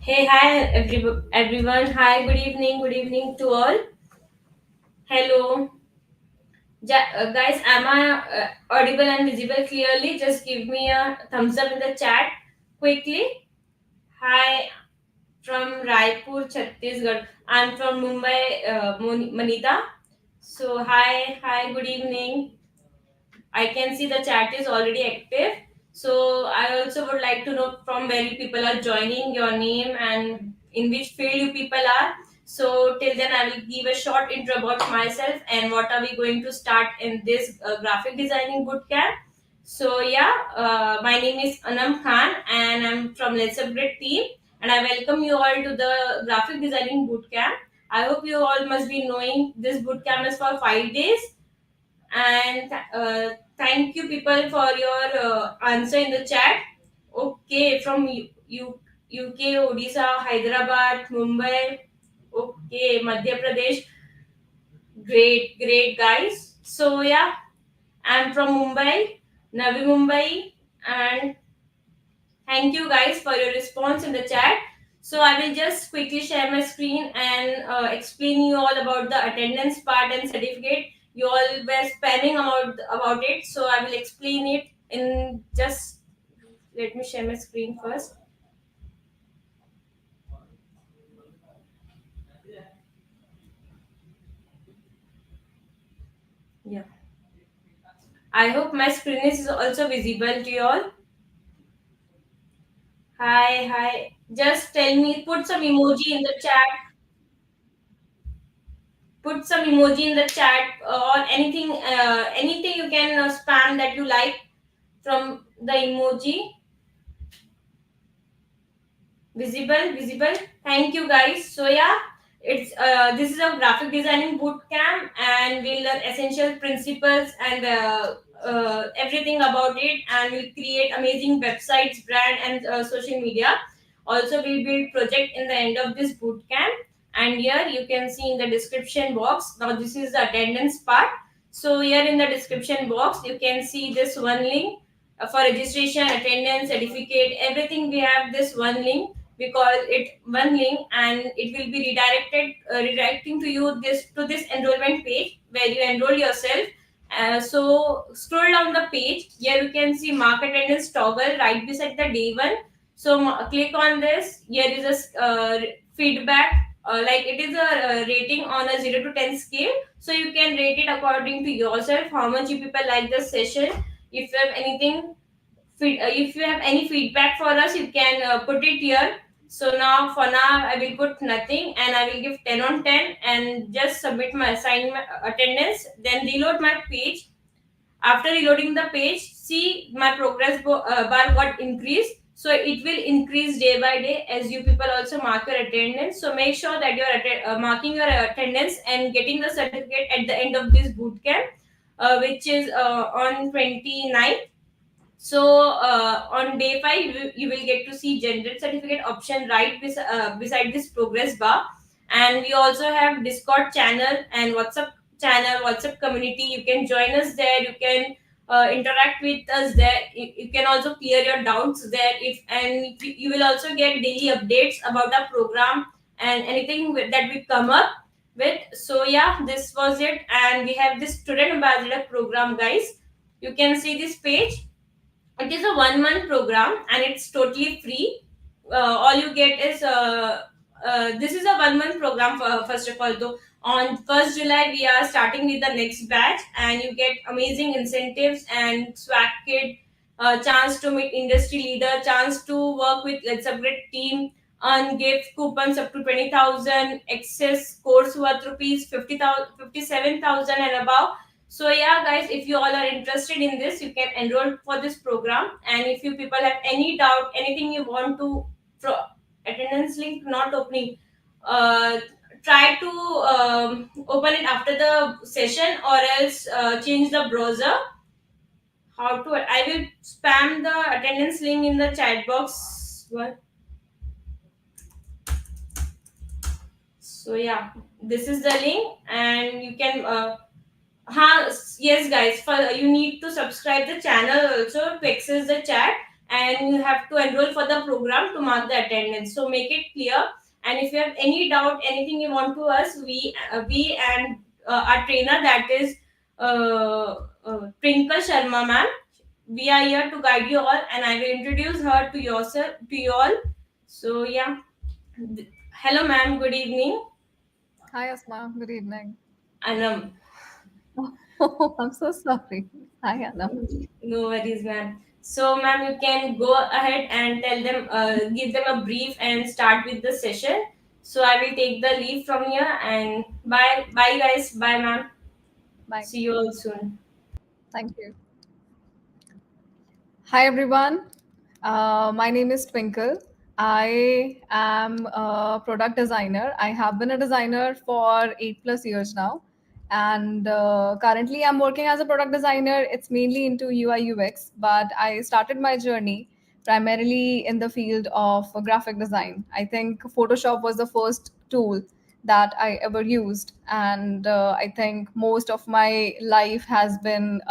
Hey, hi, everyone. Hi, good evening to all. Hello. Guys, am I audible and visible clearly? Just give me a thumbs up in the chat quickly. Hi, from Raipur, Chhattisgarh. I'm from Mumbai, Manita. So, hi, good evening. I can see the chat is already active. So I also would like to know from where you people are joining, your name, and in which field you people are. So till then, I will give a short intro about myself and what are we going to start in this graphic designing bootcamp. So yeah, my name is Anam Khan and I'm from LetsUpgrade team, and I welcome you all to the graphic designing bootcamp. I hope you all must be knowing this bootcamp is for 5 days, and thank you people for your answer in the chat. Okay, from UK, Odisha, Hyderabad, Mumbai. Okay, Madhya Pradesh. Great guys. So yeah, I'm from Mumbai, Navi Mumbai, and thank you guys for your response in the chat. So I will just quickly share my screen and explain you all about the attendance part and certificate. You all were spamming about it, so I will explain it in just. Let me share my screen first. Yeah. I hope my screen is also visible to you all. Hi. Just tell me, put some emoji in the chat. Put some emoji in the chat or anything you can spam that you like from the emoji. Visible. Thank you guys. So yeah, it's this is a graphic designing boot camp, and we'll learn essential principles and everything about it, and we'll create amazing websites, brand, and social media. Also, we'll build project in the end of this boot camp. And here you can see in the description box, now this is the attendance part. So here in the description box you can see this one link for registration, attendance, certificate, everything. We have this one link. We call it one link, and it will be redirecting to you this enrollment page where you enroll yourself. So scroll down the page. Here you can see mark attendance toggle right beside the day one. So click on this. Here is a feedback. Like it is a rating on a 0 to 10 scale, so you can rate it according to yourself how much you people like the session. If you have if you have any feedback for us, you can put it here. So now for now I will put nothing, and I will give 10 on 10 and just submit my assignment attendance, then reload my page. After reloading the page, see my bar got increased. So it will increase day by day as you people also mark your attendance. So make sure that you are marking your attendance and getting the certificate at the end of this boot camp, which is on 29th. So on day 5, you will get to see generate certificate option right beside this progress bar. And we also have Discord channel and WhatsApp community. You can join us there. You can interact with us there. You can also clear your doubts there. If and you will also get daily updates about our program and anything that we come up with. So yeah, this was it. And we have this student ambassador program, guys. You can see this page. It is a 1 month program and it's totally free. All you get is this is a 1 month program. First of all, though, on 1st July we are starting with the next batch, and you get amazing incentives and swag kit, chance to meet industry leader, chance to work with Let's Upgrade team, earn gift coupons up to 20,000, excess course worth rupees 50,000, 57,000 and above. So yeah, guys, if you all are interested in this, you can enroll for this program. And if you people have any doubt, anything you want to attendance link not opening, uh, try to open it after the session, or else change the browser. How to? I will spam the attendance link in the chat box. What? So yeah, this is the link, and you can. Yes, guys. For you need to subscribe the channel also to access the chat, and you have to enroll for the program to mark the attendance. So make it clear. And if you have any doubt, anything you want to ask, we and our trainer, that is Twinkle Sharma ma'am, we are here to guide you all, and I will introduce her to yourself to you all. So yeah. Hello ma'am, good evening. Hi, Asma. Good evening. Anam. Oh, I'm so sorry. Hi, Anna. No worries, ma'am. So, ma'am, you can go ahead and tell them, give them a brief and start with the session. So, I will take the leave from here, and bye, bye, guys. Bye, ma'am. Bye. See you all soon. Thank you. Hi, everyone. My name is Twinkle. I am a product designer. I have been a designer for 8+ years now. And currently, I'm working as a product designer. It's mainly into UI UX, but I started my journey primarily in the field of graphic design. I think Photoshop was the first tool that I ever used. And I think most of my life has been,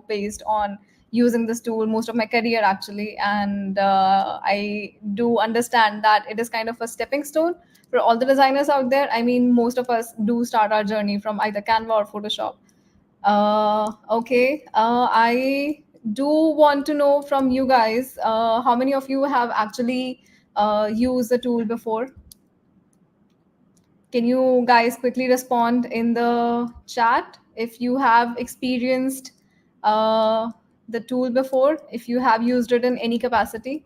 based on using this tool, most of my career actually. And I do understand that it is kind of a stepping stone for all the designers out there. I mean, most of us do start our journey from either Canva or Photoshop. Okay. I do want to know from you guys, how many of you have actually used the tool before? Can you guys quickly respond in the chat if you have experienced uh, the tool before, if you have used it in any capacity?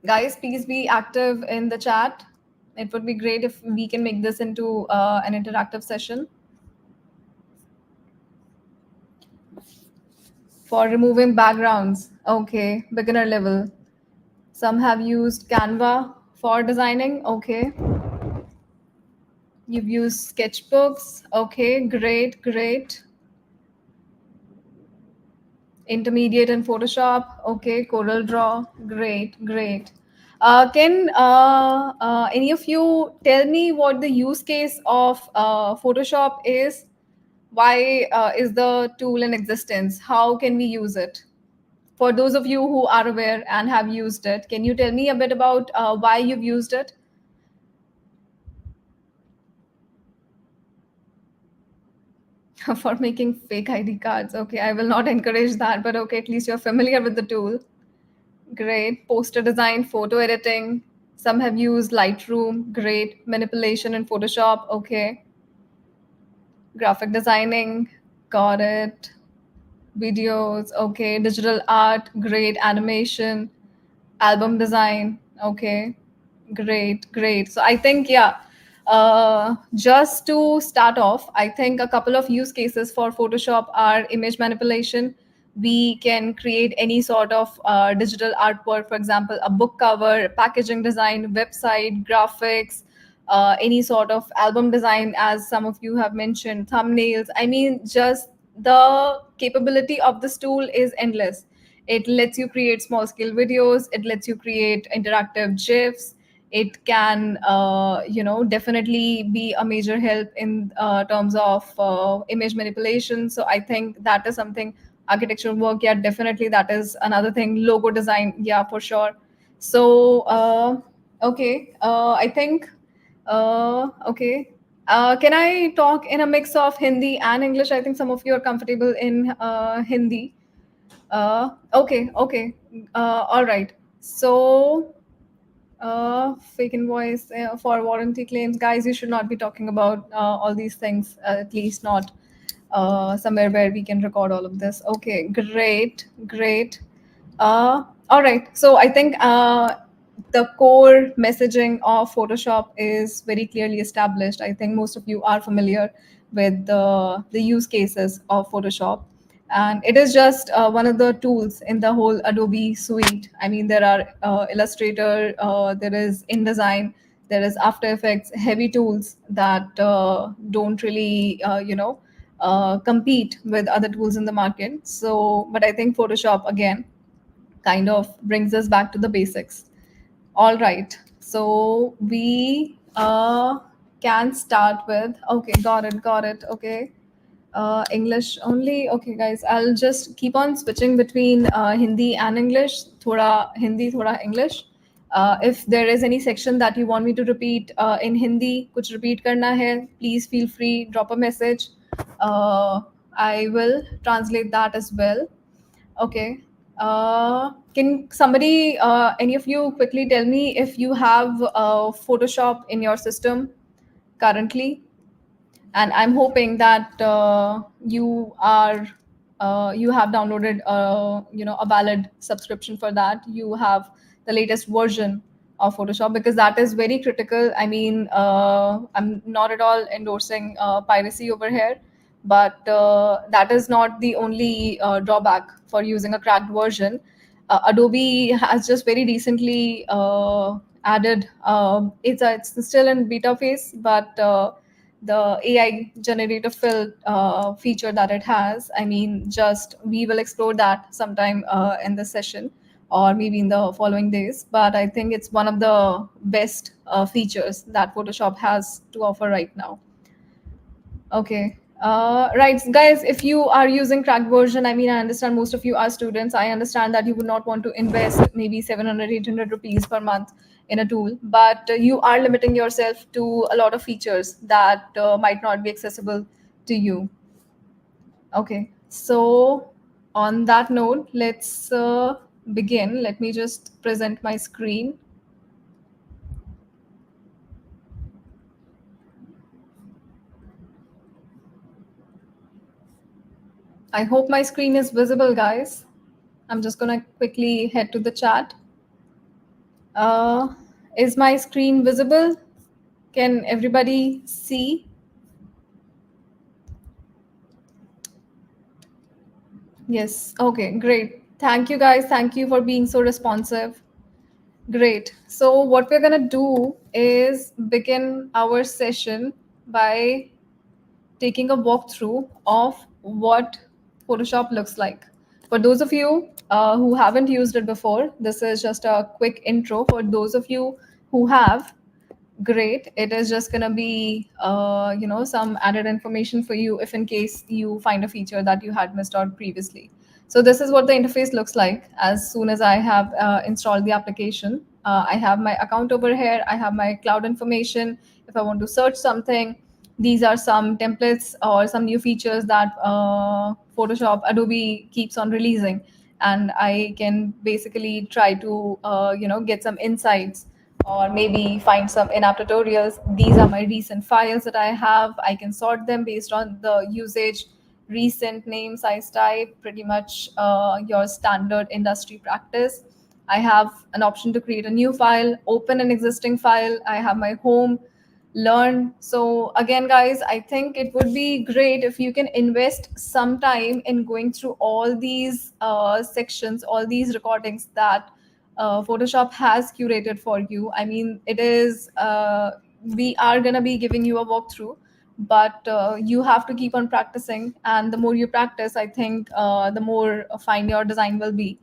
Guys, please be active in the chat. It would be great if we can make this into an interactive session. For removing backgrounds, okay, beginner level. Some have used Canva for designing, okay. You've used sketchbooks, okay, great, great. Intermediate in Photoshop, okay. Corel Draw, great, great. Can any of you tell me what the use case of Photoshop is? Why is the tool in existence? How can we use it? For those of you who are aware and have used it, can you tell me a bit about why you've used it? For making fake ID cards. Okay, I will not encourage that, but okay, at least you're familiar with the tool. Great. Poster design, photo editing. Some have used Lightroom. Great. Manipulation in Photoshop. Okay. Graphic designing. Got it. Videos. Okay. Digital art. Great. Animation. Album design. Okay. Great, great. So I think, yeah, just to start off, I think a couple of use cases for Photoshop are image manipulation. We can create any sort of digital artwork, for example, a book cover, packaging design, website, graphics, any sort of album design, as some of you have mentioned, thumbnails. I mean, just the capability of this tool is endless. It lets you create small scale videos, it lets you create interactive GIFs. It can, definitely be a major help in terms of image manipulation. So I think that is something. Architectural work, yeah, definitely, that is another thing. Logo design, yeah, for sure. So okay, I think, okay. Can I talk in a mix of Hindi and English? I think some of you are comfortable in Hindi. Okay, okay. All right. So, fake invoice for warranty claims, guys. You should not be talking about all these things. At least not somewhere where we can record all of this. Okay, great, great. All right. So I think the core messaging of Photoshop is very clearly established. I think most of you are familiar with the use cases of Photoshop. And it is just one of the tools in the whole Adobe suite. I mean, there are Illustrator, there is InDesign, there is After Effects, heavy tools that don't really, compete with other tools in the market. So, but I think Photoshop, again, kind of brings us back to the basics. All right. So we can start with. Okay, got it. Okay. English only. Okay, guys, I'll just keep on switching between Hindi and English. Thoda Hindi, thoda English. If there is any section that you want me to repeat in Hindi, kuch repeat karna hai, please feel free, drop a message. Uh, I will translate that as well. Okay. Can somebody, any of you, quickly tell me if you have Photoshop in your system currently? And I'm hoping that you have downloaded a valid subscription for that. You have the latest version of Photoshop, because that is very critical. I mean, I'm not at all endorsing piracy over here, but that is not the only drawback for using a cracked version. Adobe has just very recently added, it's still in beta phase, but the AI generative fill feature that it has. I mean, just we will explore that sometime in this session, or maybe in the following days. But I think it's one of the best features that Photoshop has to offer right now. Okay. Right, guys, if you are using cracked version, I mean, I understand most of you are students. I understand that you would not want to invest maybe 700, 800 rupees per month in a tool, but you are limiting yourself to a lot of features that might not be accessible to you. Okay. So, on that note, let's begin. Let me just present my screen. I hope my screen is visible, guys. I'm just going to quickly head to the chat. Uh, is my screen visible? Can everybody see? Yes. Okay, great. Thank you, guys. Thank you for being so responsive. Great. So, what we're going to do is begin our session by taking a walkthrough of what Photoshop looks like. For those of you who haven't used it before, this is just a quick intro. For those of you who have, great. It is just going to be some added information for you if in case you find a feature that you had missed out previously. So this is what the interface looks like as soon as I have installed the application. I have my account over here. I have my cloud information. If I want to search something, these are some templates or some new features that Photoshop Adobe keeps on releasing, and I can basically try to get some insights or maybe find some in-app tutorials. These are my recent files that I have. I can sort them based on the usage, recent name, size type, pretty much your standard industry practice. I have an option to create a new file, open an existing file. I have my home, learn. So again, guys, I think it would be great if you can invest some time in going through all these sections, all these recordings that Photoshop has curated for you. I mean, it is, we are going to be giving you a walkthrough, but you have to keep on practicing. And the more you practice, I think the more fine your design will be.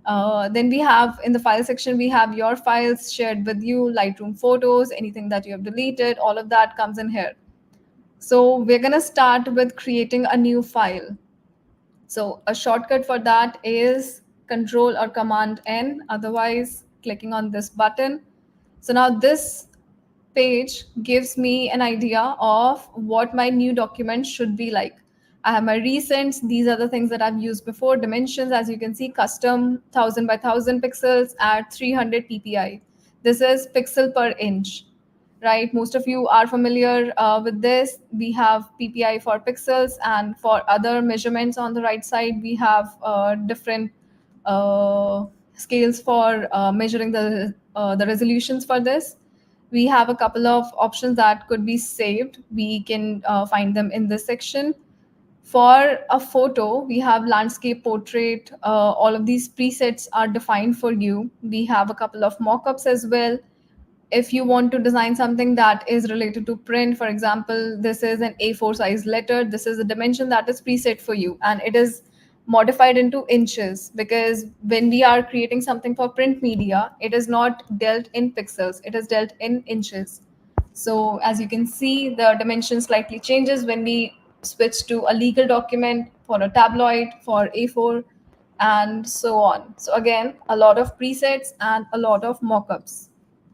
Then we have in the file section, we have your files shared with you, Lightroom photos, anything that you have deleted, all of that comes in here. So we're going to start with creating a new file. So a shortcut for that is Control or Command N, otherwise clicking on this button. So now this page gives me an idea of what my new document should be like. I have my recents. These are the things that I've used before. Dimensions, as you can see, custom 1000 by 1000 pixels at 300 ppi. This is pixel per inch, right? Most of you are familiar with this. We have ppi for pixels, and for other measurements on the right side, we have different uh, scales for measuring the resolutions for this. We have a couple of options that could be saved. We can find them in this section. For a photo, we have landscape, portrait. All of these presets are defined for you. We have a couple of mockups as well. If you want to design something that is related to print, for example, this is an A4 size letter. This is a dimension that is preset for you, and it is modified into inches, because when we are creating something for print media, it is not dealt in pixels, it is dealt in inches. So as you can see, the dimension slightly changes when we switch to a legal document, for a tabloid, for A4, and so on. So again, a lot of presets and a lot of mockups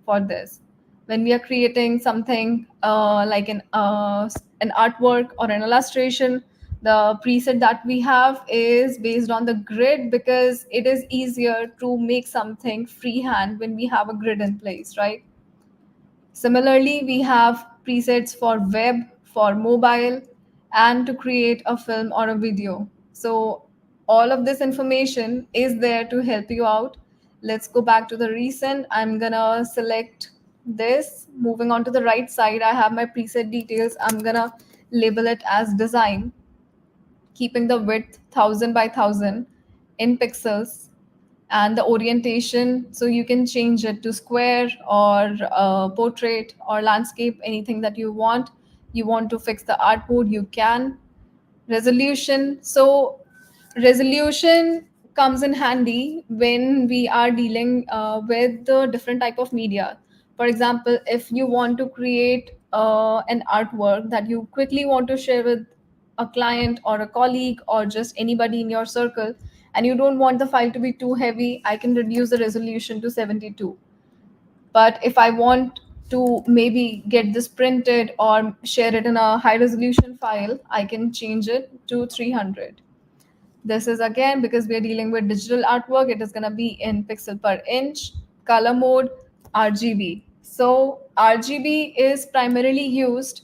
for this. When we are creating something like an artwork or an illustration, the preset that we have is based on the grid, because it is easier to make something freehand when we have a grid in place, right? Similarly, we have presets for web, for mobile, and to create a film or a video. So all of this information is there to help you out. Let's go back to the recent. I'm gonna select this. Moving on to the right side, I have my preset details. I'm gonna label it as design, keeping the width 1000 by 1000 in pixels, and the orientation, so you can change it to square or portrait or landscape, anything that you want. You want to fix the artboard, you can. Resolution, so resolution comes in handy when we are dealing with the different type of media. For example, if you want to create an artwork that you quickly want to share with a client or a colleague or just anybody in your circle, and you don't want the file to be too heavy, I can reduce the resolution to 72. But if I want to maybe get this printed or share it in a high resolution file, I can change it to 300. This is again because we are dealing with digital artwork, it is going to be in pixel per inch. Color mode, RGB. So RGB is primarily used,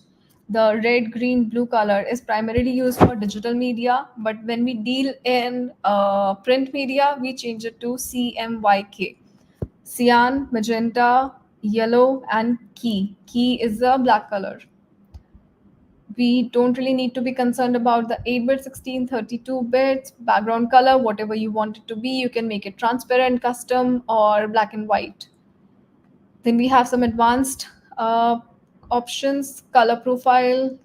the red, green, blue color is primarily used for digital media, but when we deal in print media, we change it to CMYK. Cyan, magenta, yellow, and key. Key is the black color. We don't really need to be concerned about the 8-bit, 16, 32-bits, background color, whatever you want it to be. You can make it transparent, custom, or black and white. Then we have some advanced options, color profile.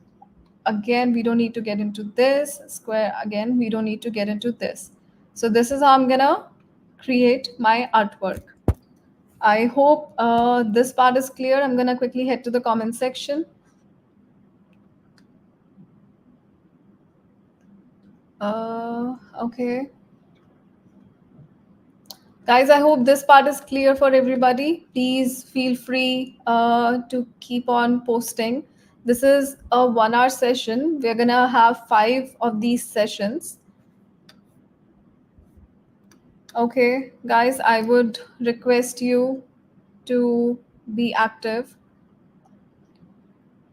Again, we don't need to get into this. Square, again, we don't need to get into this. So this is how I'm gonna create my artwork. I hope this part is clear. I'm gonna quickly head to the comment section. Okay. Guys, I hope this part is clear for everybody. Please feel free to keep on posting. This is a 1 hour session. We're gonna have 5 of these sessions. Okay, guys, I would request you to be active.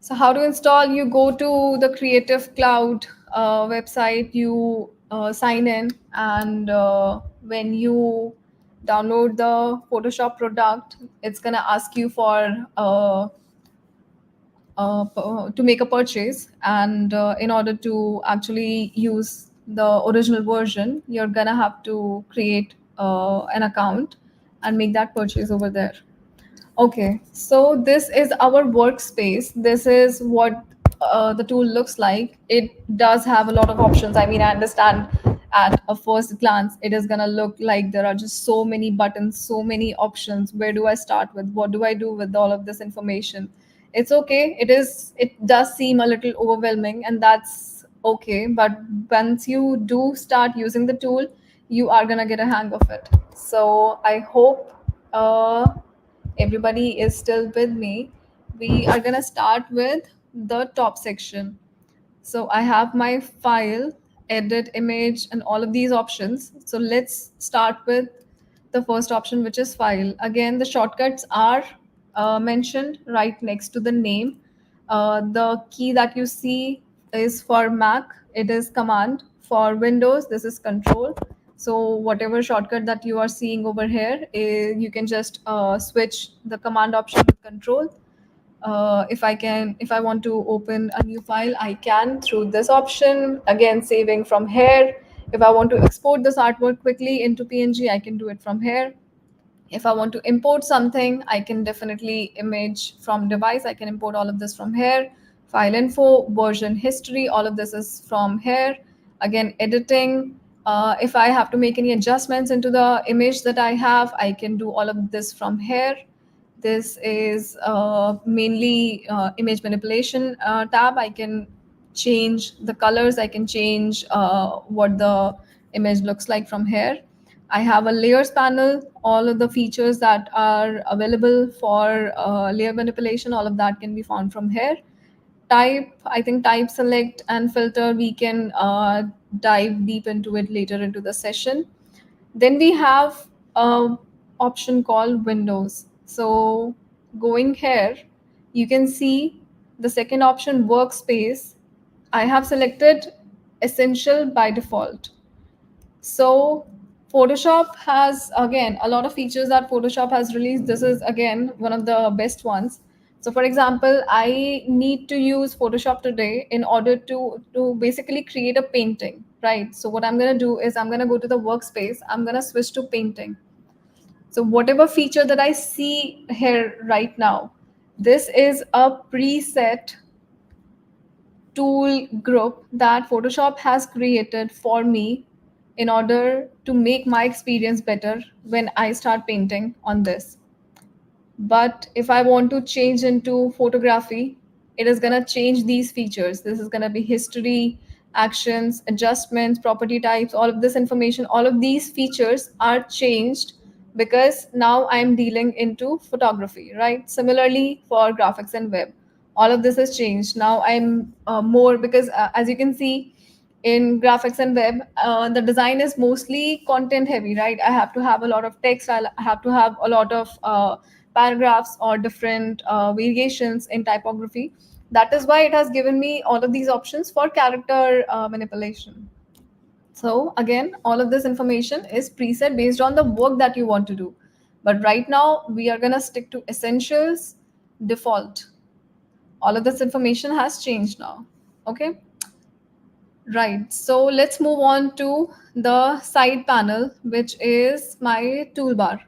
So how to install? You go to the Creative Cloud website, you sign in, and when you download the Photoshop product, it's gonna ask you for to make a purchase, and in order to actually use the original version, you're gonna have to create an account and make that purchase over there. Okay, so this is our workspace. This is what the tool looks like. It does have a lot of options. I mean, I understand at a first glance, it is going to look like there are just so many buttons, so many options. Where do I start with? What do I do with all of this information? It's okay. It does seem a little overwhelming, and that's okay. But once you do start using the tool, you are going to get a hang of it. So I hope everybody is still with me. We are going to start with the top section. So I have my file, edit, image, and all of these options. So let's start with the first option, which is file. Again, the shortcuts are mentioned right next to the name. The key that you see is for Mac, it is command. For Windows, this is control. So whatever shortcut that you are seeing over here, you can just switch the command option with control. If I want to open a new file, I can through this option. Again, saving from here. If I want to export this artwork quickly into PNG, I can do it from here. If I want to import something, I can definitely image from device. I can import all of this from here. File info, version history, all of this is from here. Again, editing. If I have to make any adjustments into the image that I have, I can do all of this from here. This is mainly image manipulation tab. I can change the colors, I can change what the image looks like from here. I have a layers panel, all of the features that are available for layer manipulation, all of that can be found from here. Type, I think type, select, and filter, we can dive deep into it later into the session. Then we have a option called windows. So going here, you can see the second option, workspace. I have selected essential by default. So Photoshop has again a lot of features that Photoshop has released. This is again one of the best ones. So for example, I need to use Photoshop today in order to basically create a painting, right? So what I'm going to do is I'm going to go to the workspace, I'm going to switch to painting. So whatever feature that I see here right now, this is a preset tool group that Photoshop has created for me in order to make my experience better when I start painting on this. But if I want to change into photography, it is going to change these features. This is going to be history, actions, adjustments, property types, all of this information, all of these features are changed because now I'm dealing into photography, right? Similarly for graphics and web, all of this has changed. Now I'm more because as you can see, in graphics and web, the design is mostly content heavy, right? I have to have a lot of text, I have to have a lot of paragraphs or different variations in typography. That is why it has given me all of these options for character manipulation. So again, all of this information is preset based on the work that you want to do. But right now, we are going to stick to essentials, default. All of this information has changed now. Okay. Right. So let's move on to the side panel, which is my toolbar.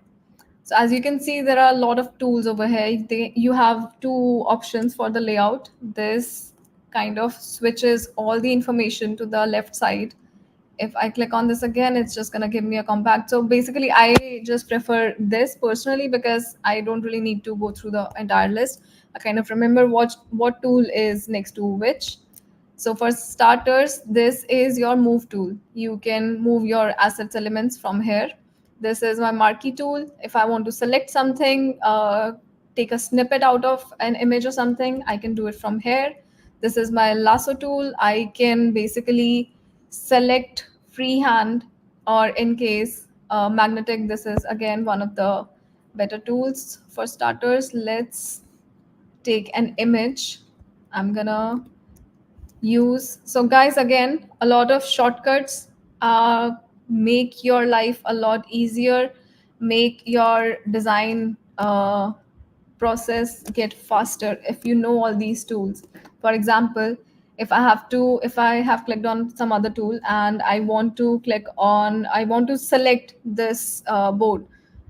So as you can see, there are a lot of tools over here. You have two options for the layout. This kind of switches all the information to the left side. If I click on this again, it's just going to give me a compact. So basically, I just prefer this personally because I don't really need to go through the entire list. I kind of remember what tool is next to which. So for starters, this is your move tool. You can move your assets elements from here. This is my marquee tool. If I want to select something, take a snippet out of an image or something, I can do it from here. This is my lasso tool. I can basically select freehand, or in case magnetic. This is again one of the better tools for starters. Let's take an image. I'm gonna use. So guys, again, a lot of shortcuts make your life a lot easier, make your design process get faster if you know all these tools. For example, if I have clicked on some other tool and I want to select this board,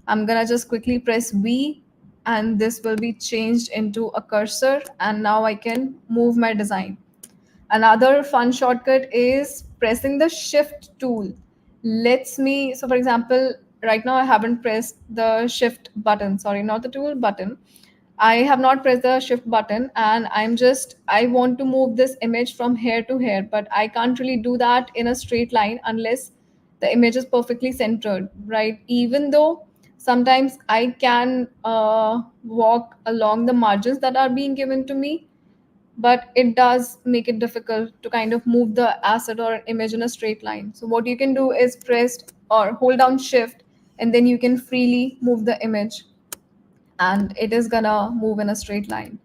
I'm gonna just quickly press V, and this will be changed into a cursor, and now I can move my design. Another fun shortcut is pressing the shift tool. Lets me, so for example, right now I haven't pressed the shift button, sorry, not the tool button. I have not pressed the shift button, and I want to move this image from here to here, but I can't really do that in a straight line unless the image is perfectly centered, right? Even though sometimes I can walk along the margins that are being given to me, but it does make it difficult to kind of move the asset or image in a straight line. So what you can do is press or hold down shift, and then you can freely move the image, and it is gonna move in a straight line.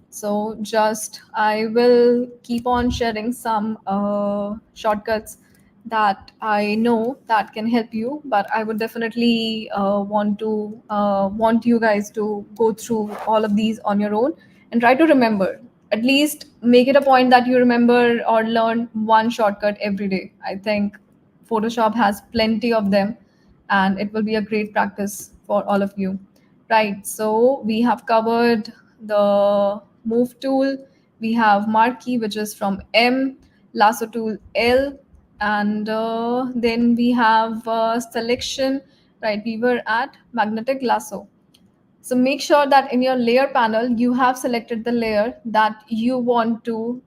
So just I will keep on sharing some shortcuts that I know that can help you, but I would definitely want you guys to go through all of these on your own and try to remember. At least make it a point that you remember or learn one shortcut every day. I think Photoshop has plenty of them, and it will be a great practice for all of you. Right, so we have covered the move tool, we have marquee, which is from M, lasso tool L, and then we have selection, right? We were at magnetic lasso. So make sure that in your layer panel, you have selected the layer that you want to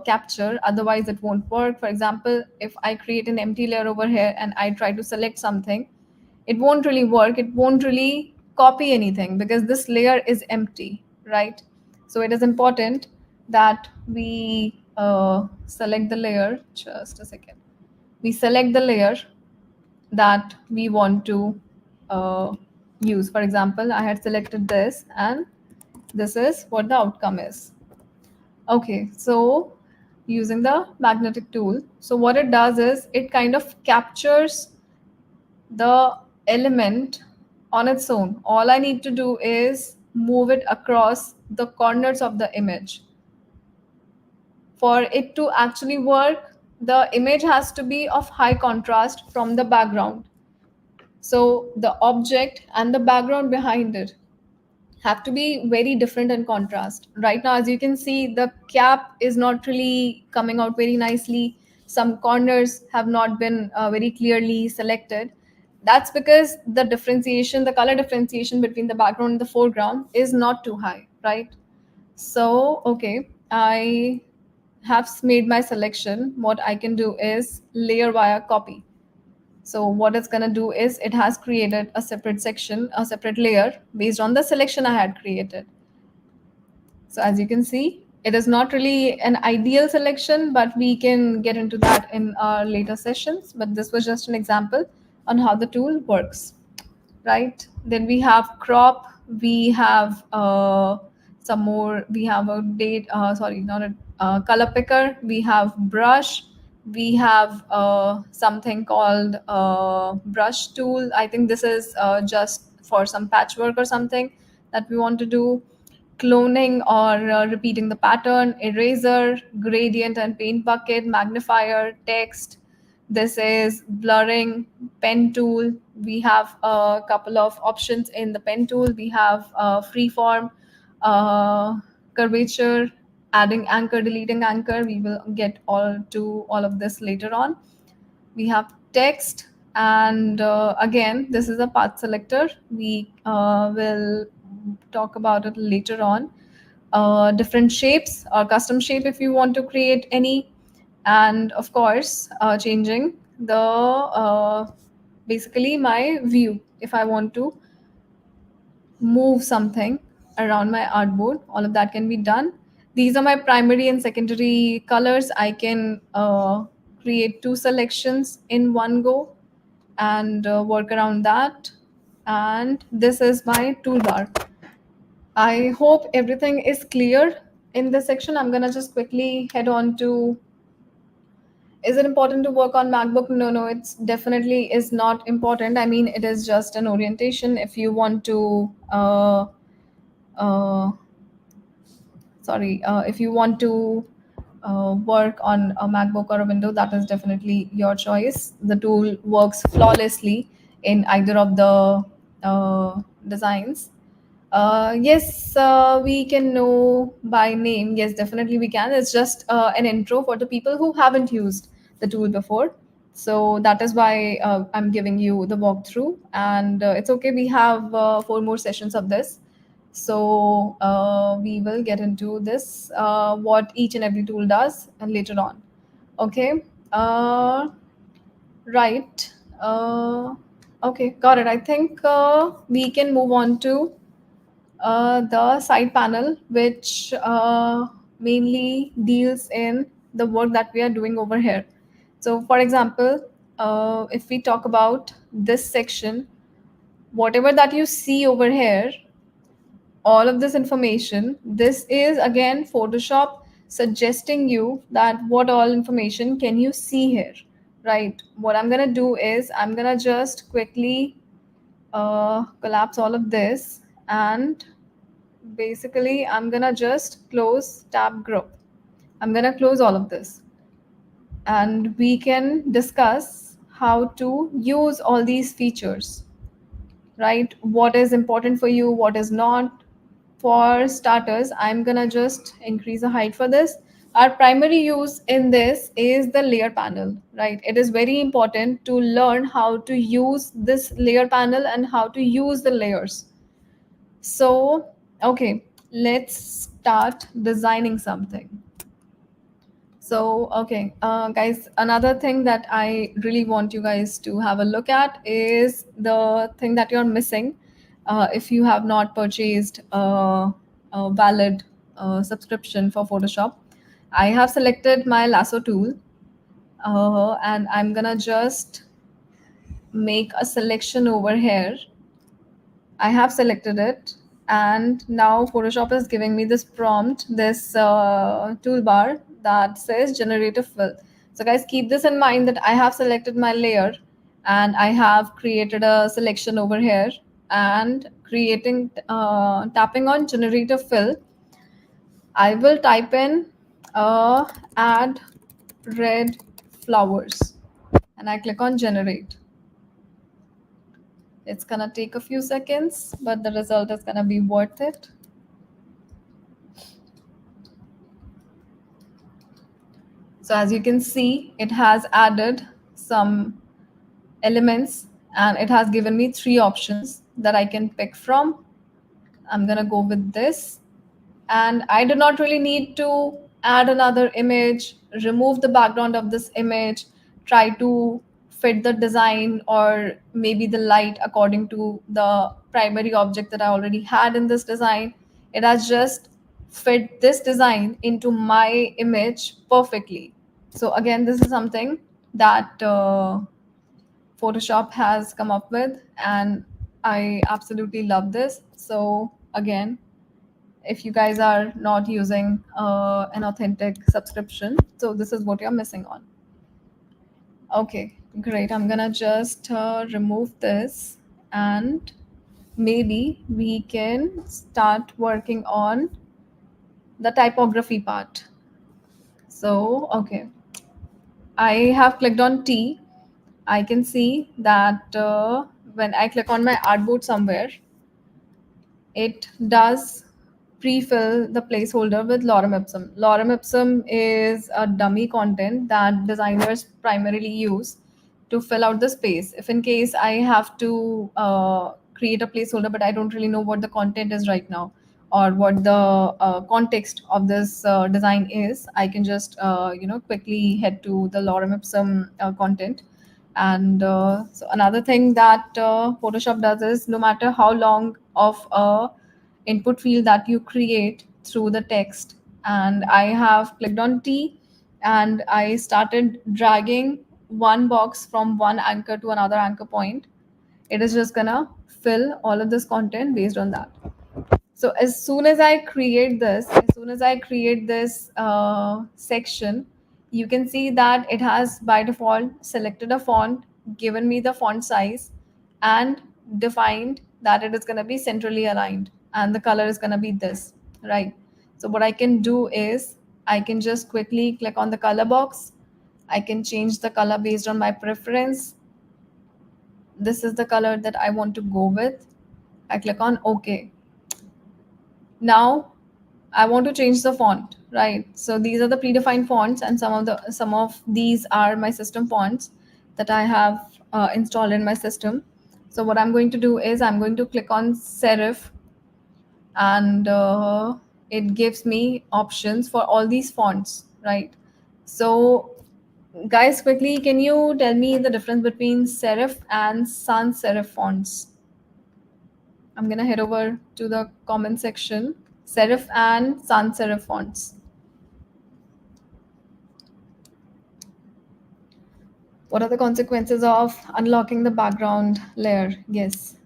capture. Otherwise, it won't work. For example, if I create an empty layer over here and I try to select something, it won't really work. It won't really copy anything because this layer is empty, right? So it is important that we select the layer. Just a second. We select the layer that we want to uh, use. For example, I had selected this, and this is what the outcome is. Okay, so using the magnetic tool, so what it does is it kind of captures the element on its own. All I need to do is move it across the corners of the image. For it to actually work, the image has to be of high contrast from the background. So the object and the background behind it have to be very different in contrast. Right now, as you can see, the cap is not really coming out very nicely. Some corners have not been very clearly selected. That's because the differentiation, the color differentiation between the background and the foreground is not too high, right? So, okay, I have made my selection. What I can do is layer via copy. So what it's going to do is it has created a separate section, a separate layer based on the selection I had created. So as you can see, it is not really an ideal selection, but we can get into that in our later sessions. But this was just an example on how the tool works, right? Then we have crop, we have some more, we have a date, sorry, not a color picker, we have brush, we have something called brush tool. I think this is just for some patchwork or something that we want to do. Cloning or repeating the pattern, eraser, gradient and paint bucket, magnifier, text. This is blurring, pen tool. We have a couple of options in the pen tool. We have freeform, curvature, adding anchor, deleting anchor. We will get all of this later on. We have text, and again, this is a path selector. We will talk about it later on. Different shapes or custom shape if you want to create any, and of course changing the basically my view if I want to move something around my artboard. All of that can be done. These are my primary and secondary colors. I can create two selections in one go and work around that. And this is my toolbar. I hope everything is clear in this section. I'm gonna just quickly head on to, is it important to work on MacBook? No, no, it's definitely is not important. I mean, it is just an orientation. If you want to uh, if you want to work on a MacBook or a Windows, that is definitely your choice. The tool works flawlessly in either of the designs. Yes, we can know by name. Yes, definitely we can. It's just an intro for the people who haven't used the tool before. So that is why I'm giving you the walkthrough. And it's okay, we have 4 more sessions of this. So we will get into this, what each and every tool does later on. Okay. Right. Okay, got it. I think we can move on to the side panel, which mainly deals in the work that we are doing over here. So, for example, if we talk about this section, whatever that you see over here, all of this information, this is again Photoshop suggesting you that what all information can you see here, right? What I'm gonna do is I'm gonna just quickly collapse all of this, and basically I'm gonna just close tab group. I'm gonna close all of this, and we can discuss how to use all these features, right? What is important for you, what is not. For starters, I'm gonna just increase the height for this. Our primary use in this is the layer panel, right? It is very important to learn how to use this layer panel and how to use the layers. So, okay, let's start designing something. So, okay, guys, another thing that I really want you guys to have a look at is the thing that you're missing if you have not purchased a valid subscription for Photoshop. I have selected my lasso tool, and I'm gonna just make a selection over here. I have selected it, and now Photoshop is giving me this prompt, this toolbar that says generate a fill. So guys, keep this in mind that I have selected my layer and I have created a selection over here, and tapping on generate a fill, I will type in add red flowers and I click on generate. It's gonna take a few seconds, but the result is gonna be worth it. So as you can see, it has added some elements and it has given me 3 options that I can pick from. I'm gonna go with this. And I do not really need to add another image, remove the background of this image, try to fit the design or maybe the light according to the primary object that I already had in this design. It has just fit this design into my image perfectly. So again, this is something that Photoshop has come up with, and I absolutely love this. So again, if you guys are not using an authentic subscription, so this is what you're missing on. Okay, great. I'm gonna just remove this, and maybe we can start working on the typography part. So, okay, I have clicked on T. I can see that when I click on my artboard somewhere, it does pre-fill the placeholder with lorem ipsum. Lorem ipsum is a dummy content that designers primarily use to fill out the space. If in case I have to create a placeholder, but I don't really know what the content is right now or what the context of this design is, I can just quickly head to the lorem ipsum content. And so another thing that Photoshop does is no matter how long of a input field that you create through the text, and I have clicked on T and I started dragging one box from one anchor to another anchor point, it is just gonna fill all of this content based on that. So as soon as I create this section, you can see that it has by default selected a font, given me the font size, and defined that it is going to be centrally aligned and the color is going to be this, right? So what I can do is I can just quickly click on the color box. I can change the color based on my preference. This is the color that I want to go with. I click on OK. Now I want to change the font, right? So these are the predefined fonts, and some of these are my system fonts that I have installed in my system. So what I'm going to do is I'm going to click on serif, and it gives me options for all these fonts, right? So guys, quickly, can you tell me the difference between serif and sans serif fonts? I'm gonna head over to the comment section. Serif and sans serif fonts. What are the consequences of unlocking the background layer? Yes.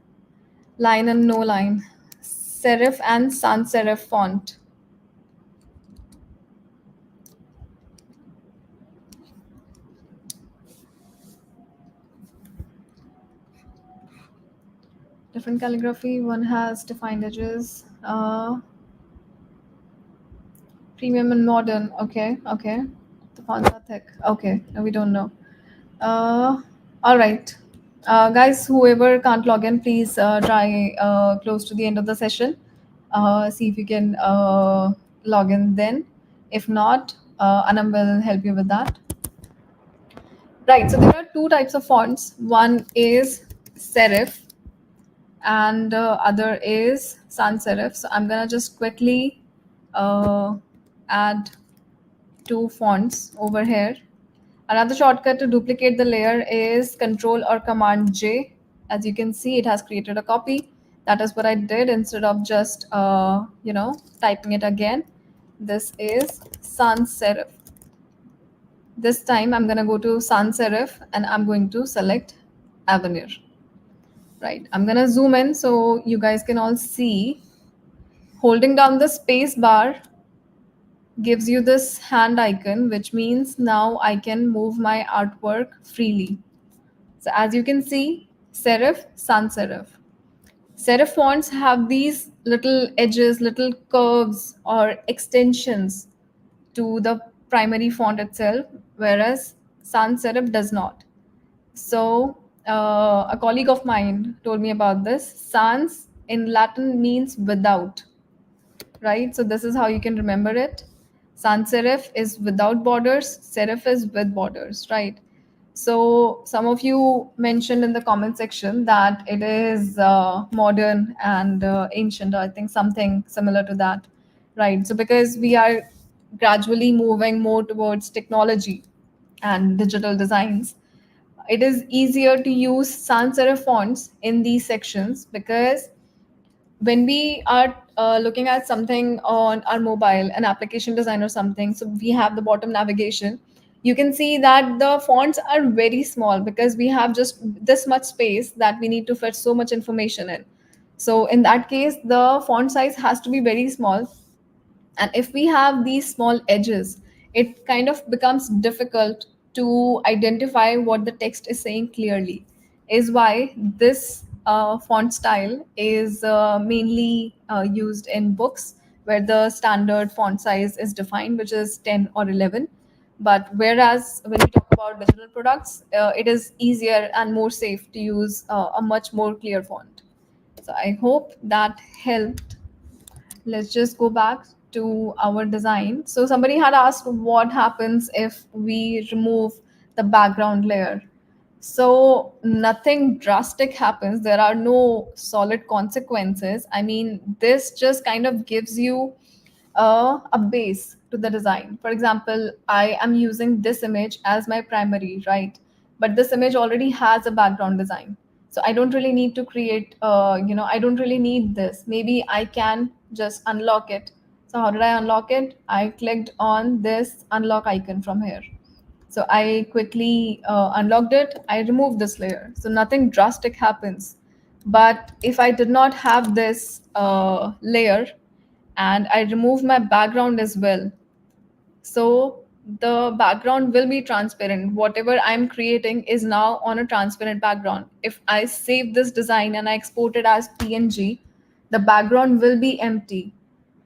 Line and no line. Serif and sans serif font. Different calligraphy. One has defined edges. Premium and modern. Okay. Okay. The fonts are thick. Okay. No, we don't know. All right. Guys, whoever can't log in, please try close to the end of the session. See if you can log in then. If not, Anam will help you with that. Right. So there are two types of fonts. One is serif, and other is sans serif. So I'm gonna just quickly add two fonts over here. Another shortcut to duplicate the layer is Control or Command J. As you can see, it has created a copy. That is what I did instead of just typing it again. This is sans serif. This time I'm gonna go to sans serif and I'm going to select Avenir. Right. I'm gonna zoom in so you guys can all see. Holding down the space bar gives you this hand icon, which means now I can move my artwork freely. So as you can see, serif, sans serif. Serif fonts have these little edges, little curves or extensions to the primary font itself, whereas sans serif does not. So a colleague of mine told me about this. Sans in Latin means without, right? So this is how you can remember it. Sans serif is without borders, serif is with borders, right? So some of you mentioned in the comment section that it is modern and ancient, I think something similar to that, right? So because we are gradually moving more towards technology and digital designs, it is easier to use sans serif fonts in these sections because when we are looking at something on our mobile, an application design or something, so we have the bottom navigation, you can see that the fonts are very small because we have just this much space that we need to fit so much information in. So in that case, the font size has to be very small, and if we have these small edges, it kind of becomes difficult to identify what the text is saying clearly. Is why this font style is mainly used in books where the standard font size is defined, which is 10 or 11. But whereas when we talk about digital products, it is easier and more safe to use a much more clear font. So I hope that helped. Let's just go back to our design. So somebody had asked what happens if we remove the background layer. So nothing drastic happens. There are no solid consequences. I mean, this just kind of gives you a base to the design. For example, I am using this image as my primary, right? But this image already has a background design. So I don't really need to create, I don't really need this. Maybe I can just unlock it. So how did I unlock it? I clicked on this unlock icon from here. So I quickly unlocked it. I removed this layer. So nothing drastic happens. But if I did not have this layer and I remove my background as well, so the background will be transparent. Whatever I'm creating is now on a transparent background. If I save this design and I export it as PNG, the background will be empty.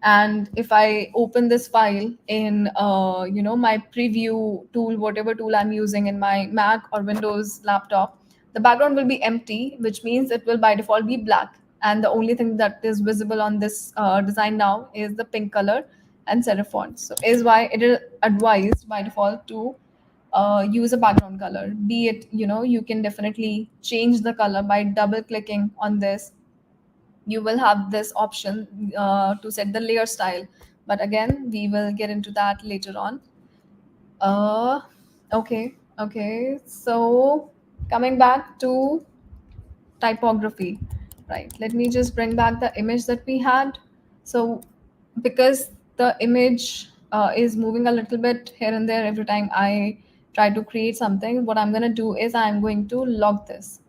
And if I open this file in my preview tool, whatever tool I'm using in my Mac or Windows laptop, the background will be empty, which means it will by default be black. And the only thing that is visible on this design now is the pink color and serif font. So is why it is advised by default to use a background color. Be it, you can definitely change the color by double clicking on this. You will have this option to set the layer style. But again, we will get into that later on. Uh, okay. So coming back to typography, right? Let me just bring back the image that we had. So because the image is moving a little bit here and there every time I try to create something, what I'm going to do is I'm going to log this.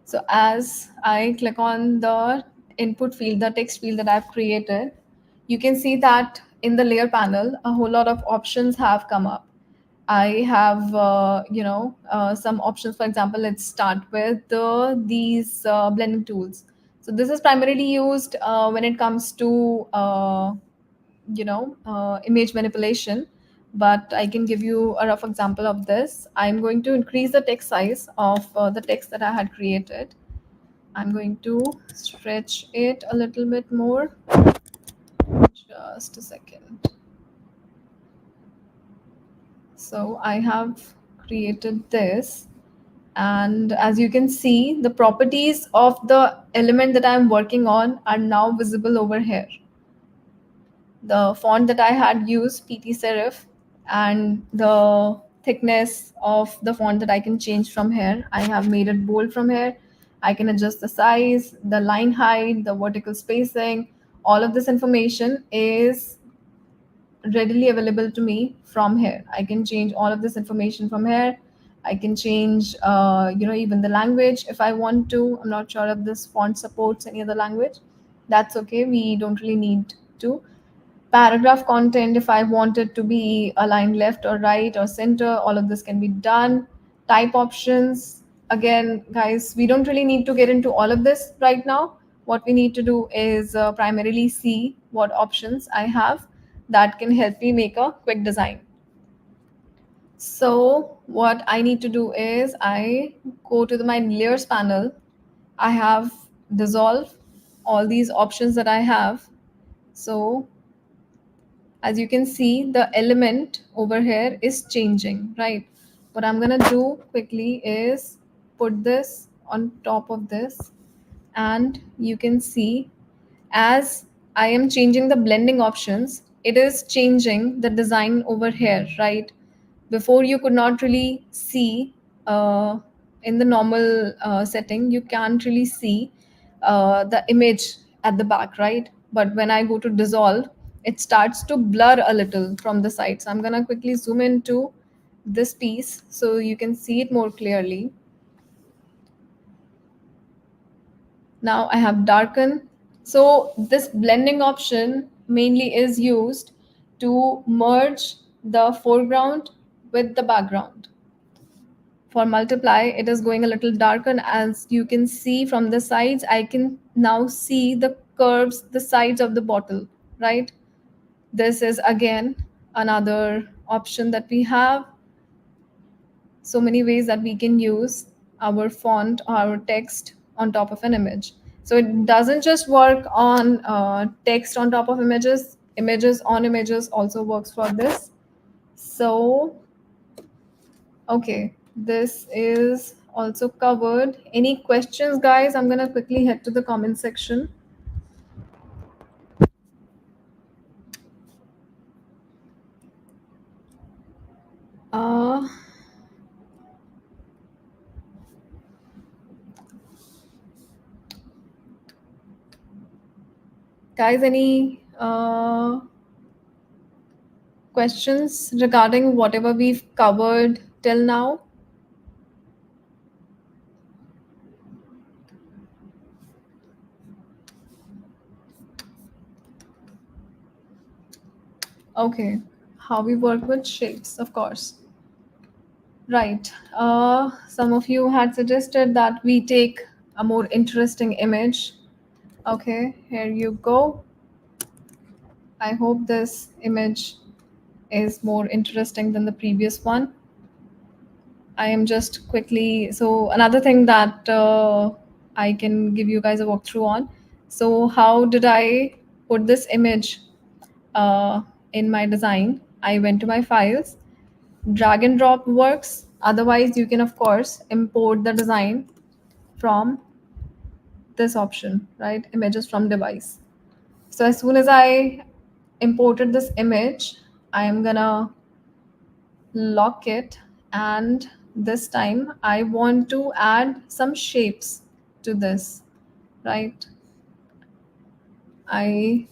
So as I click on the input field, the text field that I've created, you can see that in the layer panel, a whole lot of options have come up. I have, some options. For example, let's start with these blending tools. So this is primarily used when it comes to, image manipulation. But I can give you a rough example of this. I'm going to increase the text size of the text that I had created. I'm going to stretch it a little bit more. Just a second. So I have created this. And as you can see, the properties of the element that I'm working on are now visible over here. The font that I had used, PT serif, and the thickness of the font that I can change from here. I have made it bold from here. I can adjust the size, the line height, the vertical spacing. All of this information is readily available to me from here. I can change all of this information from here. I can change, even the language if I want to. I'm not sure if this font supports any other language. That's okay. We don't really need to. Paragraph content, if I want it to be aligned left or right or center, all of this can be done. Type options, again, guys, we don't really need to get into all of this right now. What we need to do is primarily see what options I have that can help me make a quick design. So what I need to do is I go to my layers panel. I have dissolve all these options that I have. So as you can see, the element over here is changing, right? What I'm gonna do quickly is put this on top of this, and you can see as I am changing the blending options, it is changing the design over here, right? Before you could not really see in the normal setting, you can't really see the image at the back, right? But when I go to dissolve, it starts to blur a little from the side. So I'm gonna quickly zoom into this piece so you can see it more clearly. Now I have darken. So this blending option mainly is used to merge the foreground with the background. For multiply, it is going a little darker. As you can see from the sides, I can now see the curves, the sides of the bottle, right? This is again another option that we have. So many ways that we can use our font or our text on top of an image. So it doesn't just work on text on top of images. Images on images also works for this. So okay, this is also covered. Any questions, guys? I'm gonna quickly head to the comment section. Uh, guys, any questions regarding whatever we've covered till now? Okay, how we work with shapes, of course. Right. Some of you had suggested that we take a more interesting image. Okay, here you go. I hope this image is more interesting than the previous one. I am just quickly, so another thing that I can give you guys a walkthrough on. So how did I put this image uh, in my design? I went to my files, drag and drop works. Otherwise, you can of course import the design from this option, right? Images from device. So as soon as I imported this image, I am gonna lock it, and this time I want to add some shapes to this, right? I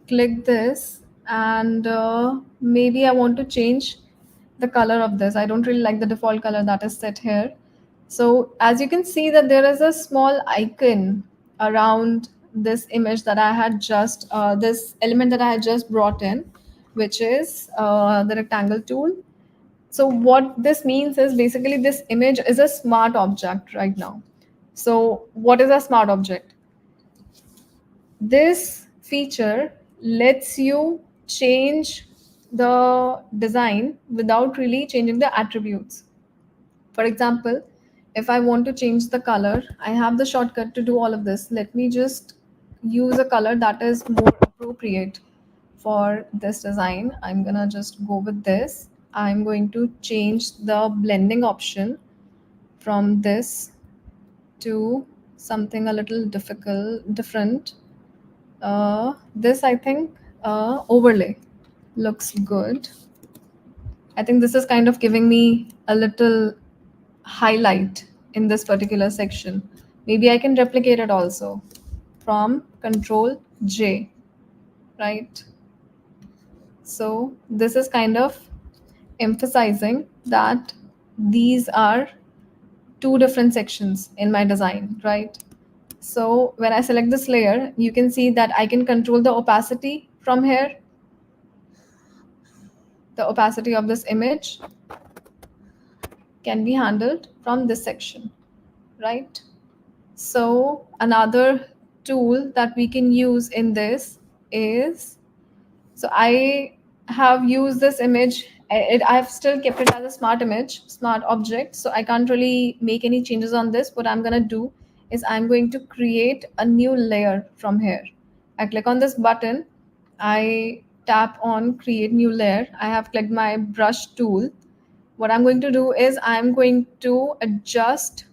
click this, and maybe I want to change the color of this. I don't really like the default color that is set here. So as you can see that there is a small icon around this image that I had just, this element that I had just brought in, which is the rectangle tool. So what this means is basically this image is a smart object right now. So what is a smart object? This feature lets you change the design without really changing the attributes. For example, if I want to change the color, I have the shortcut to do all of this. Let me just use a color that is more appropriate for this design. I'm gonna just go with this. I'm going to change the blending option from this to something a little different. This, I think, overlay looks good. I think this is kind of giving me a little highlight in this particular section. Maybe I can replicate it also from Control J, right? So this is kind of emphasizing that these are two different sections in my design, right? So when I select this layer, you can see that I can control the opacity from here, the opacity of this image can be handled from this section, right? So another tool that we can use in this is, so I have used this image. I've still kept it as a smart image, smart object. So I can't really make any changes on this. What I'm going to do is I'm going to create a new layer from here. I click on this button. I tap on create new layer. I have clicked my brush tool. What I'm going to do is I'm going to adjust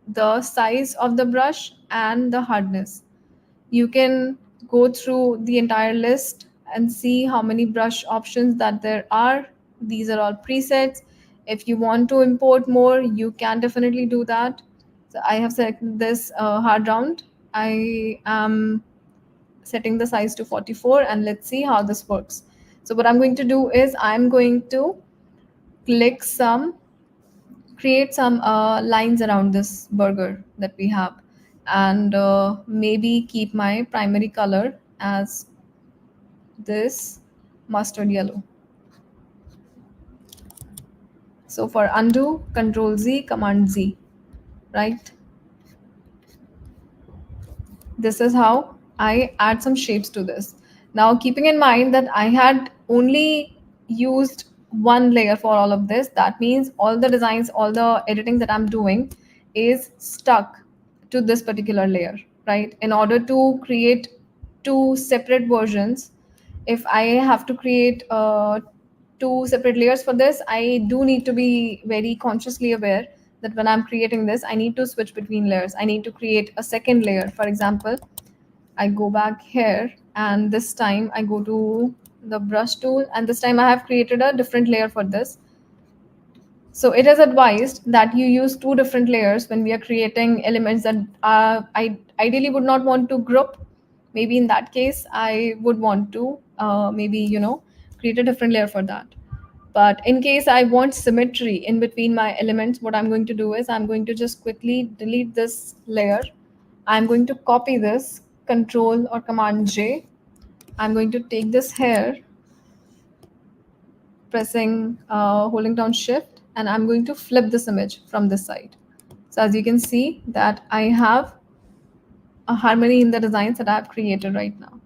the size of the brush and the hardness. You can go through the entire list and see how many brush options that there are. These are all presets. If you want to import more, you can definitely do that. So I have selected this hard round. I am setting the size to 44 and let's see how this works. So what I'm going to do is I'm going to click some create some lines around this burger that we have, and maybe keep my primary color as this mustard yellow. So for undo, Control Z, Command Z, right? This is how I add some shapes to this. Now, keeping in mind that I had only used one layer for all of this, that means all the designs, all the editing that I'm doing is stuck to this particular layer, right? In order to create two separate versions, if I have to create two separate layers for this, I do need to be very consciously aware that when I'm creating this, I need to switch between layers. I need to create a second layer. For example, I go back here and this time I go to the brush tool, and this time I have created a different layer for this. So it is advised that you use two different layers when we are creating elements that I ideally would not want to group. Maybe in that case, I would want to create a different layer for that. But in case I want symmetry in between my elements, what I'm going to do is I'm going to just quickly delete this layer. I'm going to copy this, Control or Command J. I'm going to take this hair, holding down Shift, and I'm going to flip this image from this side. So as you can see that I have a harmony in the designs that I have created right now.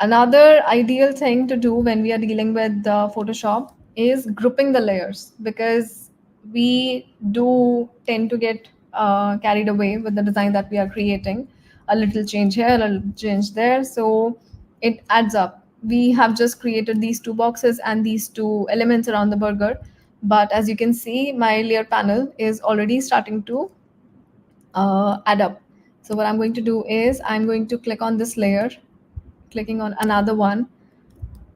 Another ideal thing to do when we are dealing with Photoshop is grouping the layers, because we do tend to get carried away with the design that we are creating. A little change here, a little change there. So it adds up. We have just created these two boxes and these two elements around the burger. But as you can see, my layer panel is already starting to add up. So what I'm going to do is I'm going to click on this layer, clicking on another one,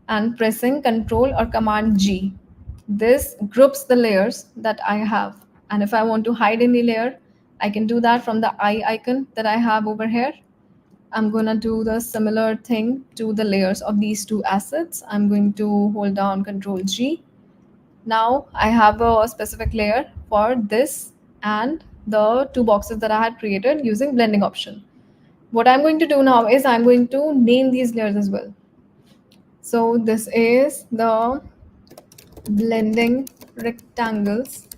and pressing Control or Command G. This groups the layers that I have. And if I want to hide any layer, I can do that from the eye icon that I have over here. I'm going to do the similar thing to the layers of these two assets. I'm going to hold down Control G. Now I have a specific layer for this and the two boxes that I had created using blending option. What I'm going to do now is I'm going to name these layers as well. So this is the blending rectangles,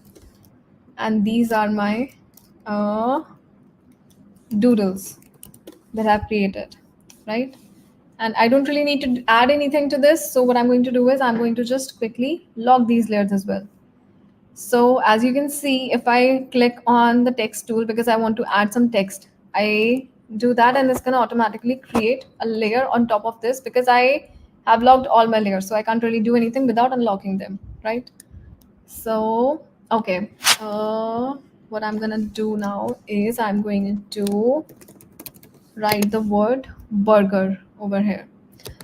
and these are my doodles that I've created, right? And I don't really need to add anything to this. So what I'm going to do is I'm going to just quickly log these layers as well. So as you can see, if I click on the text tool because I want to add some text, I do that and it's going to automatically create a layer on top of this because I have logged all my layers. So I can't really do anything without unlocking them, right? So Okay. What I'm gonna do now is I'm going to write the word burger over here.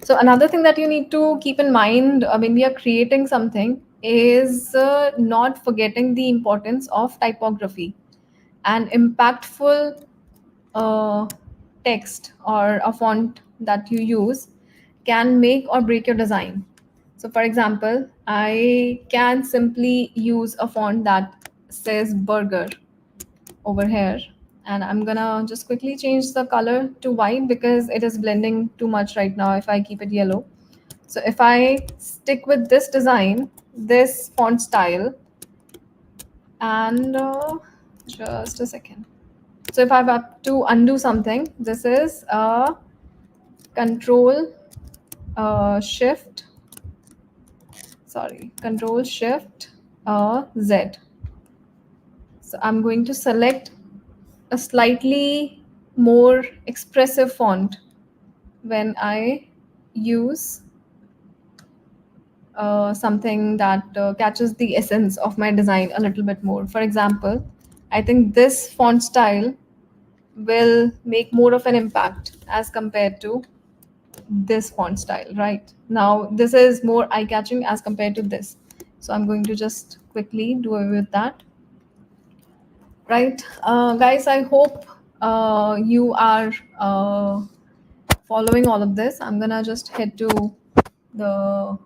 So another thing that you need to keep in mind when we are creating something is not forgetting the importance of typography. An impactful uh, text or a font that you use can make or break your design. So, for example, I can simply use a font that says burger over here, and I'm gonna just quickly change the color to white because it is blending too much right now if I keep it yellow. So if I stick with this design, this font style, and just a second. So if I have to undo something, this is control shift, control shift Z. So I'm going to select a slightly more expressive font when I use something that catches the essence of my design a little bit more. For example, I think this font style will make more of an impact as compared to this font style. Right now, this is more eye catching as compared to this. So I'm going to just quickly do away with that. Right, guys, I hope you are following all of this. I'm gonna just head to the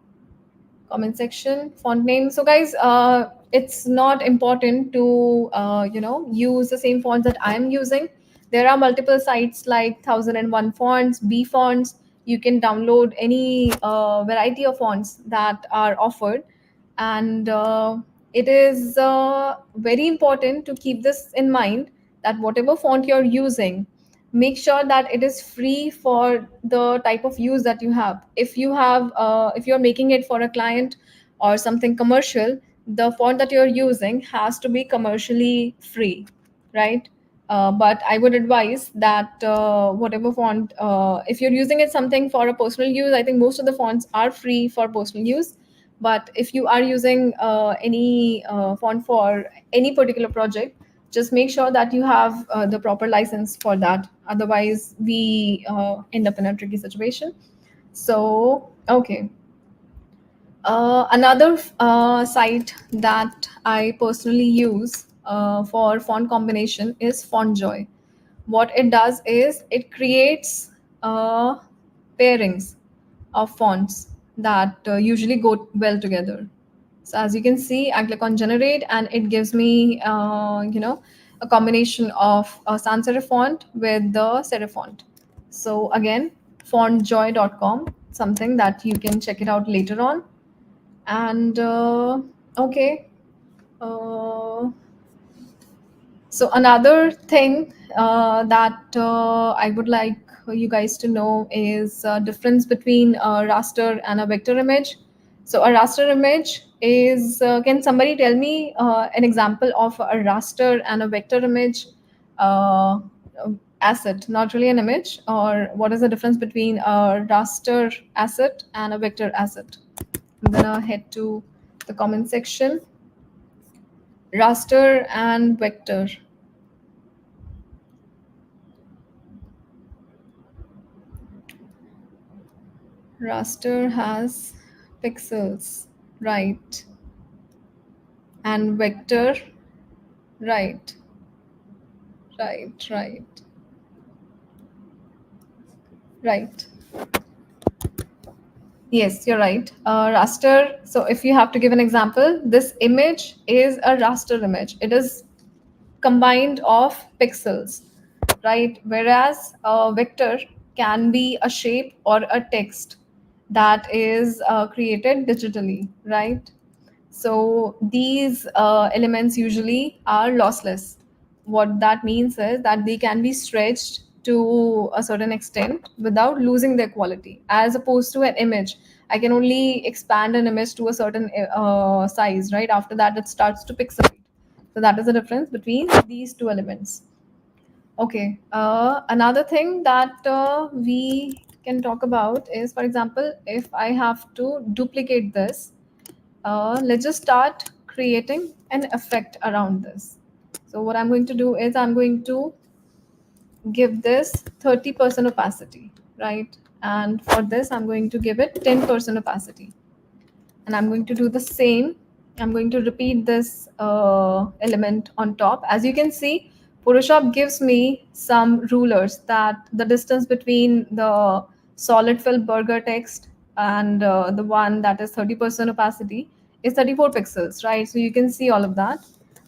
comment section. Font name. So guys, it's not important to use the same fonts that I'm using. There are multiple sites like 1001 fonts, B fonts. You can download any variety of fonts that are offered, and it is very important to keep this in mind, that whatever font you're using, make sure that it is free for the type of use that you have. If you're making it for a client or something commercial, the font that you're using has to be commercially free, right? But I would advise that whatever font, if you're using it something for a personal use, I think most of the fonts are free for personal use. But if you are using any font for any particular project, just make sure that you have the proper license for that. Otherwise, we end up in a tricky situation. So, okay. Another site that I personally use for font combination is FontJoy. What it does is it creates pairings of fonts that usually go well together. So as you can see, I click on generate and it gives me, a combination of a sans serif font with the serif font. So again, fontjoy.com, something that you can check it out later on. And okay. Uh, so another thing that I would like you guys to know is difference between a raster and a vector image. So a raster image is, can somebody tell me an example of a raster and a vector image uh, asset, not really an image, or what is the difference between a raster asset and a vector asset? I'm gonna head to the comment section. Raster and vector. Raster has pixels, right? And vector, right, right, right, right. Yes, you're right. Raster. So if you have to give an example, this image is a raster image. It is combined of pixels, right? Whereas a vector can be a shape or a text that is created digitally, right? So these elements usually are lossless. What that means is that they can be stretched to a certain extent without losing their quality, as opposed to an image. I can only expand an image to a certain size, right? After that, it starts to pixelate. So that is the difference between these two elements. Okay. Another thing that we can talk about is, for example, if I have to duplicate this, let's just start creating an effect around this. So what I'm going to do is I'm going to give this 30% opacity, right? And for this, I'm going to give it 10% opacity. And I'm going to do the same. I'm going to repeat this element on top. As you can see, Photoshop gives me some rulers that the distance between the solid fill burger text and the one that is 30% opacity is 34 pixels, right? So you can see all of that.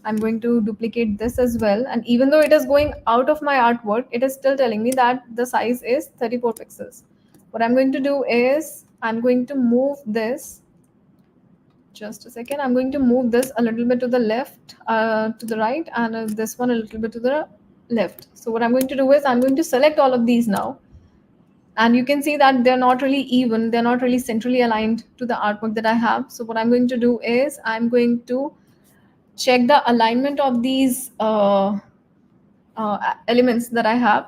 I'm going to duplicate this as well. And even though it is going out of my artwork, it is still telling me that the size is 34 pixels. What I'm going to do is I'm going to move this. Just a second. I'm going to move this a little bit to the left, to the right, and this one a little bit to the left. So what I'm going to do is I'm going to select all of these now. And you can see that they're not really even, they're not really centrally aligned to the artwork that I have. So what I'm going to do is I'm going to check the alignment of these elements that I have.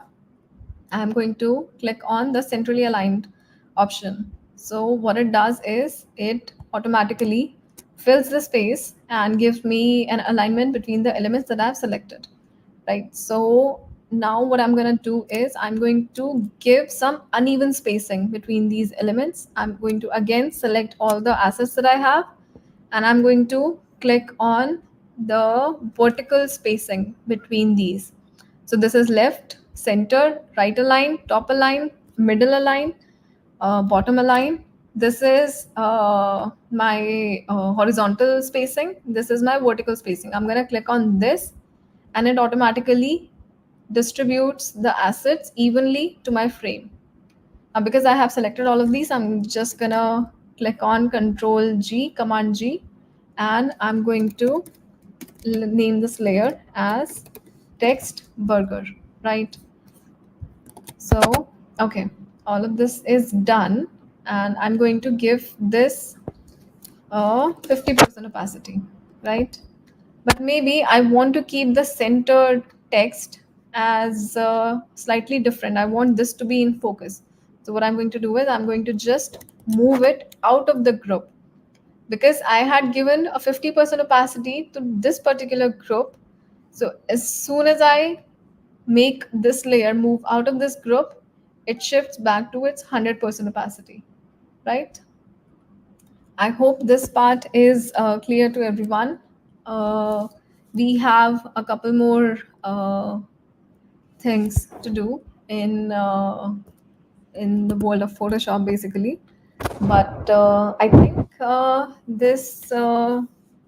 I'm going to click on the centrally aligned option. So what it does is it automatically fills the space and gives me an alignment between the elements that I've selected, right? So now what I'm going to do is I'm going to give some uneven spacing between these elements. I'm going to again select all the assets that I have, and I'm going to click on the vertical spacing between these. So this is left, center, right align, top align, middle align, bottom align. This is my horizontal spacing. This is my vertical spacing. I'm going to click on this, and it automatically distributes the assets evenly to my frame. Because I have selected all of these, I'm just gonna click on Control G, Command G, and I'm going to name this layer as text burger, right? So, okay, all of this is done, and I'm going to give this 50% opacity, right? But maybe I want to keep the center text as slightly different. I want this to be in focus. So what I'm going to do is I'm going to just move it out of the group, because I had given a 50% opacity to this particular group. So as soon as I make this layer move out of this group, it shifts back to its 100% opacity, right? I hope this part is clear to everyone. We have a couple more things to do in the world of Photoshop, basically. But I think this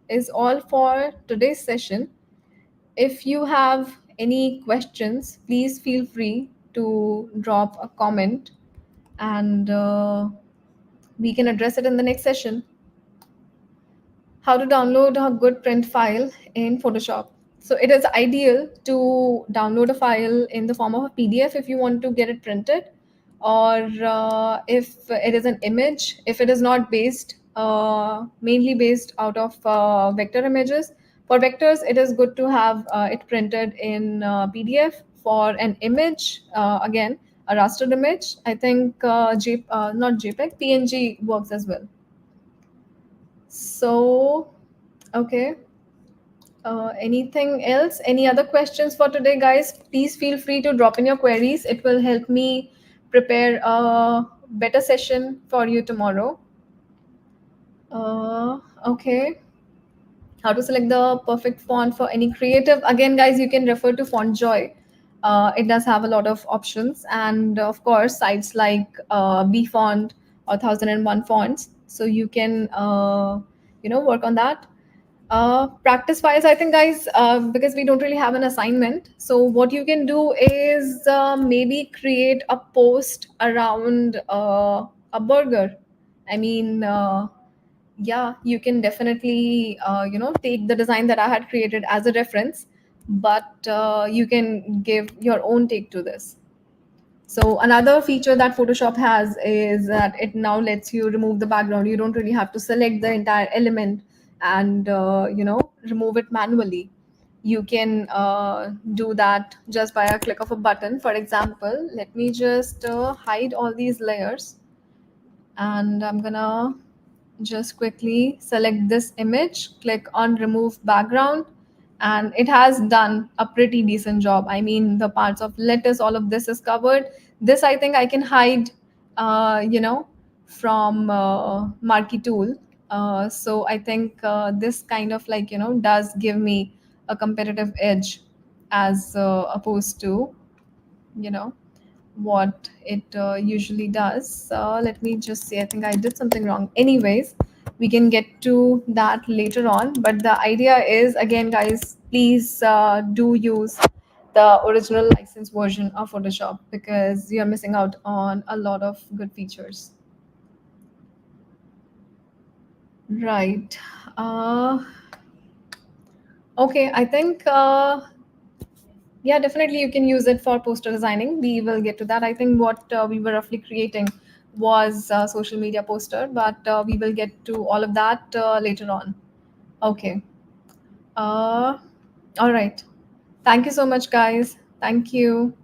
is all for today's session. If you have any questions, please feel free to drop a comment, and we can address it in the next session. How to download a good print file in Photoshop. So it is ideal to download a file in the form of a PDF if you want to get it printed, or if it is an image, if it is not based, mainly based out of vector images. For vectors, it is good to have it printed in PDF. For an image, again, a rastered image, I think not JPEG, PNG works as well. So, okay. Anything else? Any other questions for today, guys? Please feel free to drop in your queries. It will help me prepare a better session for you tomorrow. Okay. How to select the perfect font for any creative? Again, guys, you can refer to Font Joy. It does have a lot of options, and of course, sites like Bfont or 1001 fonts. So you can, work on that. Practice wise, I think, guys, because we don't really have an assignment, so what you can do is maybe create a post around a burger. I mean, yeah, you can definitely take the design that I had created as a reference, but you can give your own take to this. So another feature that Photoshop has is that it now lets you remove the background. You don't really have to select the entire element and remove it manually. You can do that just by a click of a button. For example, let me just hide all these layers, and I'm gonna just quickly select this image, click on remove background, and it has done a pretty decent job. I mean, the parts of lettuce, all of this is covered. This I think I can hide, you know, from marquee tool. So I think this kind of like, you know, does give me a competitive edge as opposed to, you know, what it usually does. Let me just see. I think I did something wrong. Anyways, we can get to that later on. But the idea is, again, guys, please do use the original license version of Photoshop because you're missing out on a lot of good features. Right. Uh, okay, I think yeah, definitely you can use it for poster designing. We will get to that. I think what we were roughly creating was a social media poster, but we will get to all of that later on. Okay. Uh, all right. Thank you so much, guys. Thank you.